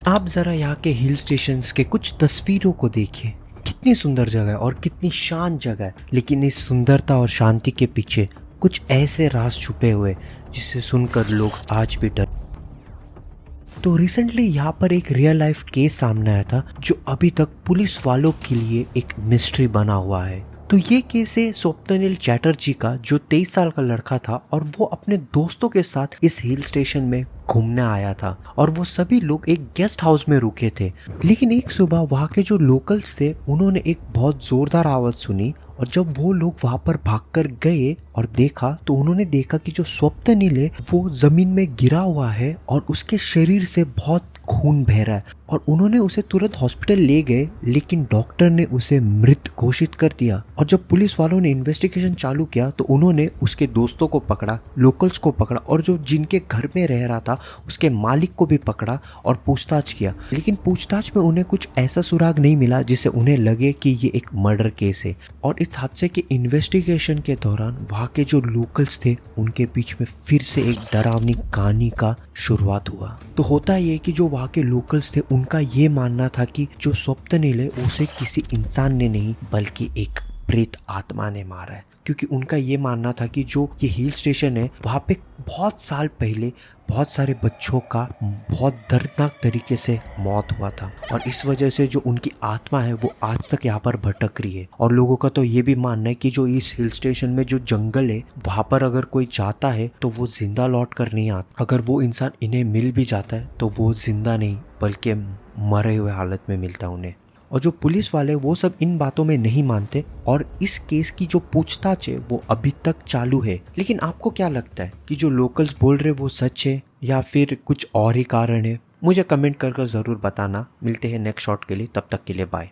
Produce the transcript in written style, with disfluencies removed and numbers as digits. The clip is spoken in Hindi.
आप जरा यहाँ के हिल स्टेशंस के कुछ तस्वीरों को देखिए। कितनी सुंदर जगह है और कितनी शांत जगह है, लेकिन इस सुंदरता और शांति के पीछे कुछ ऐसे राज छुपे हुए जिसे सुनकर लोग आज भी डर। तो रिसेंटली यहाँ पर एक रियल लाइफ केस सामने आया था जो अभी तक पुलिस वालों के लिए एक मिस्ट्री बना हुआ है। तो ये केस है स्वप्निल चैटर्जी का, जो 23 साल का लड़का था और वो अपने दोस्तों के साथ इस हिल स्टेशन में घूमने आया था और वो सभी लोग एक गेस्ट हाउस में रुके थे। लेकिन एक सुबह वहाँ के जो लोकल्स थे उन्होंने एक बहुत जोरदार आवाज सुनी और जब वो लोग वहां पर भागकर गए और देखा तो उन्होंने देखा कि जो स्वप्निल है वो जमीन में गिरा हुआ है और उसके शरीर से बहुत खून बह रहा है और उन्होंने उसे तुरंत हॉस्पिटल ले गए, लेकिन डॉक्टर ने उसे मृत घोषित कर दिया। और जब पुलिस वालों ने इन्वेस्टिगेशन चालू किया तो उन्होंने उसके दोस्तों को पकड़ा, लोकल्स को पकड़ा और जो जिनके घर में रह रहा था उसके मालिक को भी पकड़ा और पूछताछ किया। लेकिन पूछताछ में उन्हें कुछ ऐसा सुराग नहीं मिला जिससे उन्हें लगे कि ये एक मर्डर केस है। और इस हादसे के इन्वेस्टिगेशन के दौरान वहाँ के जो लोकल्स थे उनके बीच में फिर से एक डरावनी कहानी का शुरुआत हुआ। तो होता ये कि जो वहाँ के लोकल्स थे उनका ये मानना था कि जो स्वप्निल है उसे किसी इंसान ने नहीं बल्कि एक प्रेत आत्मा ने मारा है, क्योंकि उनका ये मानना था कि जो ये हिल स्टेशन है वहाँ पे बहुत साल पहले बहुत सारे बच्चों का बहुत दर्दनाक तरीके से मौत हुआ था और इस वजह से जो उनकी आत्मा है वो आज तक यहाँ पर भटक रही है। और लोगों का तो ये भी मानना है कि जो इस हिल स्टेशन में जो जंगल है वहाँ पर अगर कोई जाता है तो वो जिंदा लौट कर नहीं आता। अगर वो इंसान इन्हें मिल भी जाता है तो वो जिंदा नहीं बल्कि मरे हुए हालत में मिलता है उन्हें। और जो पुलिस वाले वो सब इन बातों में नहीं मानते और इस केस की जो पूछताछ है वो अभी तक चालू है। लेकिन आपको क्या लगता है कि जो लोकल्स बोल रहे वो सच है या फिर कुछ और ही कारण है? मुझे कमेंट कर ज़रूर बताना। मिलते हैं नेक्स्ट शॉट के लिए, तब तक के लिए बाय।